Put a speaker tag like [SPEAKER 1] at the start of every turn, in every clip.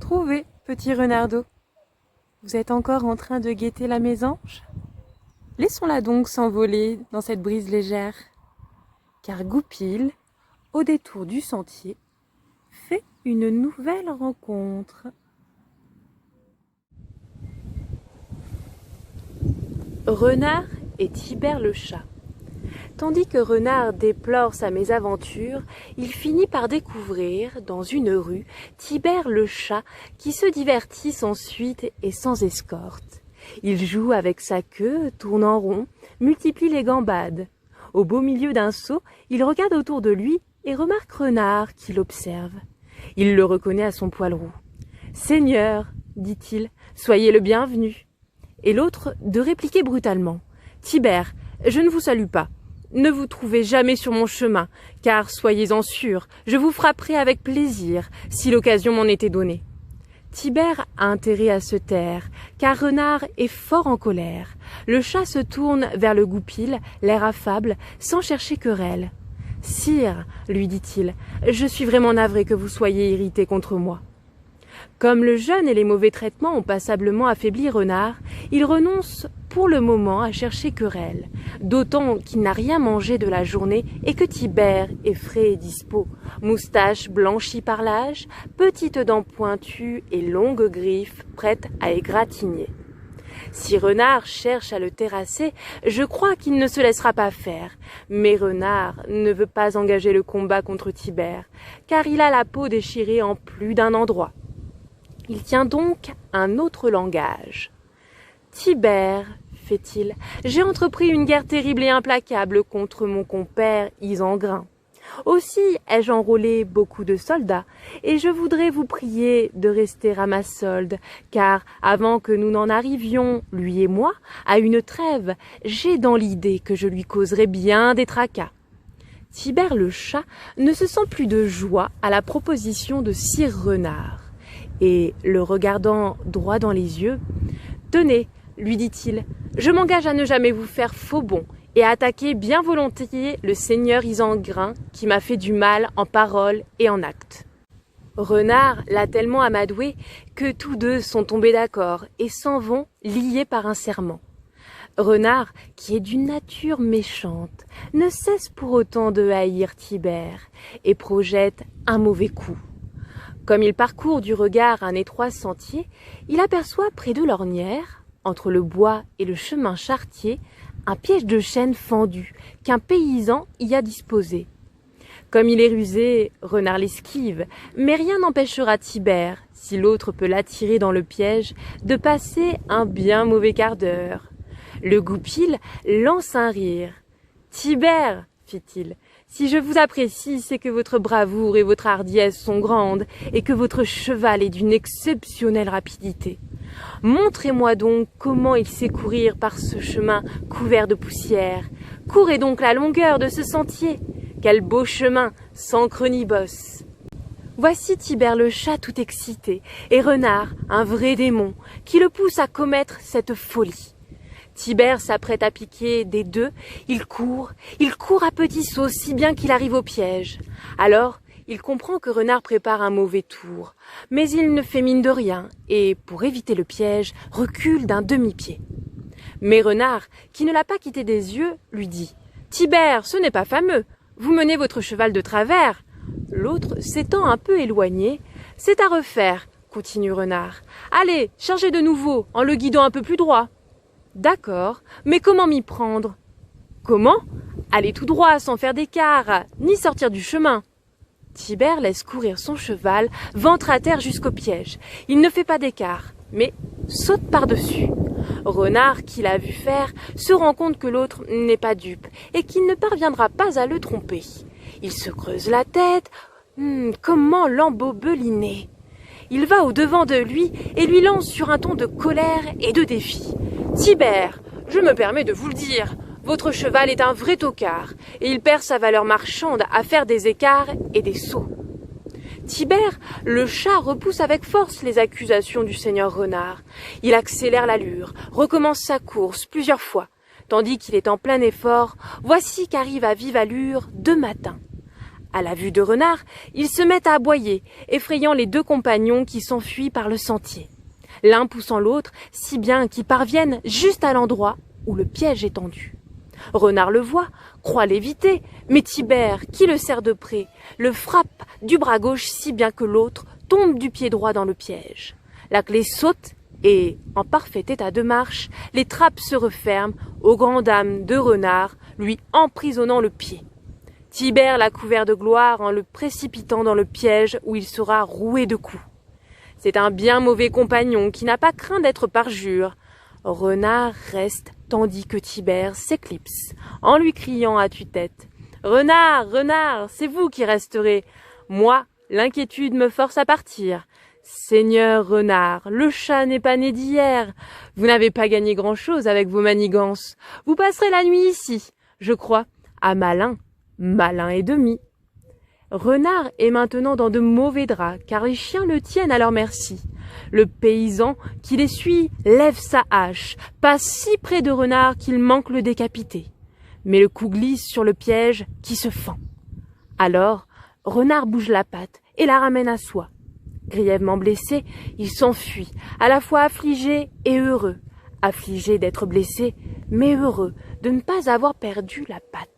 [SPEAKER 1] Trouvez, petit renardeau. Vous êtes encore en train de guetter la mésange? Laissons-la donc s'envoler dans cette brise légère, car Goupil, au détour du sentier, fait une nouvelle rencontre. Renard et Tibère le chat. Tandis que Renard déplore sa mésaventure, il finit par découvrir, dans une rue, Tibère le chat qui se divertit sans suite et sans escorte. Il joue avec sa queue, tourne en rond, multiplie les gambades. Au beau milieu d'un saut, il regarde autour de lui et remarque Renard qui l'observe. Il le reconnaît à son poil roux. « Seigneur, dit-il, soyez le bienvenu. » Et l'autre de répliquer brutalement. « Tibère, je ne vous salue pas. Ne vous trouvez jamais sur mon chemin, car soyez-en sûr, je vous frapperai avec plaisir, si l'occasion m'en était donnée. » Tibère a intérêt à se taire, car Renard est fort en colère. Le chat se tourne vers le Goupil, l'air affable, sans chercher querelle. « Sire, lui dit-il, je suis vraiment navré que vous soyez irrité contre moi. » Comme le jeûne et les mauvais traitements ont passablement affaibli Renard, il renonce pour le moment à chercher querelle, d'autant qu'il n'a rien mangé de la journée et que Tibère est frais et dispos, moustache blanchie par l'âge, petites dents pointues et longues griffes prêtes à égratigner. Si Renard cherche à le terrasser, je crois qu'il ne se laissera pas faire. Mais Renard ne veut pas engager le combat contre Tibère, car il a la peau déchirée en plus d'un endroit. Il tient donc un autre langage. « Tibère, fait-il, j'ai entrepris une guerre terrible et implacable contre mon compère Isengrin. Aussi ai-je enrôlé beaucoup de soldats, et je voudrais vous prier de rester à ma solde, car avant que nous n'en arrivions, lui et moi, à une trêve, j'ai dans l'idée que je lui causerai bien des tracas. » Tibère le chat ne se sent plus de joie à la proposition de sire Renard. Et, le regardant droit dans les yeux, « Tenez, lui dit-il, je m'engage à ne jamais vous faire faux bond et à attaquer bien volontiers le seigneur Isengrin qui m'a fait du mal en parole et en acte. » Renard l'a tellement amadoué que tous deux sont tombés d'accord et s'en vont liés par un serment. Renard, qui est d'une nature méchante, ne cesse pour autant de haïr Tibère et projette un mauvais coup. Comme il parcourt du regard un étroit sentier, il aperçoit près de l'ornière, entre le bois et le chemin charretier, un piège de chêne fendu qu'un paysan y a disposé. Comme il est rusé, Renard l'esquive, mais rien n'empêchera Tibère, si l'autre peut l'attirer dans le piège, de passer un bien mauvais quart d'heure. Le Goupil lance un rire. « Tibère, fit-il, si je vous apprécie, c'est que votre bravoure et votre hardiesse sont grandes et que votre cheval est d'une exceptionnelle rapidité. Montrez-moi donc comment il sait courir par ce chemin couvert de poussière. Courez donc la longueur de ce sentier. Quel beau chemin, sans creux ni bosse. » Voici Tibère le chat tout excité et Renard, un vrai démon, qui le pousse à commettre cette folie. Tibère s'apprête à piquer des deux, il court à petits sauts si bien qu'il arrive au piège. Alors, il comprend que Renard prépare un mauvais tour, mais il ne fait mine de rien et, pour éviter le piège, recule d'un demi-pied. Mais Renard, qui ne l'a pas quitté des yeux, lui dit « Tibère, ce n'est pas fameux, vous menez votre cheval de travers. » L'autre, s'étant un peu éloigné, « C'est à refaire, » continue Renard. « Allez, chargez de nouveau, en le guidant un peu plus droit. » « D'accord, mais comment m'y prendre ?»« Comment ? Aller tout droit sans faire d'écart, ni sortir du chemin. » Tibère laisse courir son cheval, ventre à terre jusqu'au piège. Il ne fait pas d'écart, mais saute par-dessus. Renard, qui l'a vu faire, se rend compte que l'autre n'est pas dupe et qu'il ne parviendra pas à le tromper. Il se creuse la tête. Comment l'embobeliner ? Il va au-devant de lui et lui lance sur un ton de colère et de défi. « Tibère, je me permets de vous le dire, votre cheval est un vrai tocard et il perd sa valeur marchande à faire des écarts et des sauts. » Tibère, le chat, repousse avec force les accusations du seigneur Renard. Il accélère l'allure, recommence sa course plusieurs fois. Tandis qu'il est en plein effort, voici qu'arrive à vive allure deux matins. À la vue de Renard, il se met à aboyer, effrayant les deux compagnons qui s'enfuient par le sentier, l'un poussant l'autre si bien qu'ils parviennent juste à l'endroit où le piège est tendu. Renard le voit, croit l'éviter, mais Tibère, qui le serre de près, le frappe du bras gauche si bien que l'autre tombe du pied droit dans le piège. La clé saute et, en parfait état de marche, les trappes se referment aux grandes dames de Renard, lui emprisonnant le pied. Tibère l'a couvert de gloire en le précipitant dans le piège où il sera roué de coups. C'est un bien mauvais compagnon qui n'a pas craint d'être parjure. Renard reste tandis que Tibère s'éclipse en lui criant à tue-tête « Renard, Renard, c'est vous qui resterez. Moi, l'inquiétude me force à partir. Seigneur Renard, le chat n'est pas né d'hier. Vous n'avez pas gagné grand-chose avec vos manigances. Vous passerez la nuit ici, je crois, à malin et demi. » Renard est maintenant dans de mauvais draps, car les chiens le tiennent à leur merci. Le paysan qui les suit lève sa hache, passe si près de Renard qu'il manque le décapiter. Mais le coup glisse sur le piège qui se fend. Alors, Renard bouge la patte et la ramène à soi. Grièvement blessé, il s'enfuit, à la fois affligé et heureux. Affligé d'être blessé, mais heureux de ne pas avoir perdu la patte.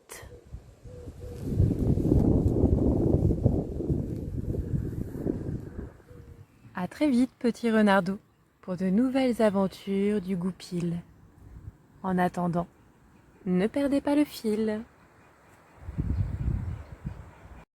[SPEAKER 1] À très vite, petit renardeau, pour de nouvelles aventures du Goupil. En attendant, ne perdez pas le fil.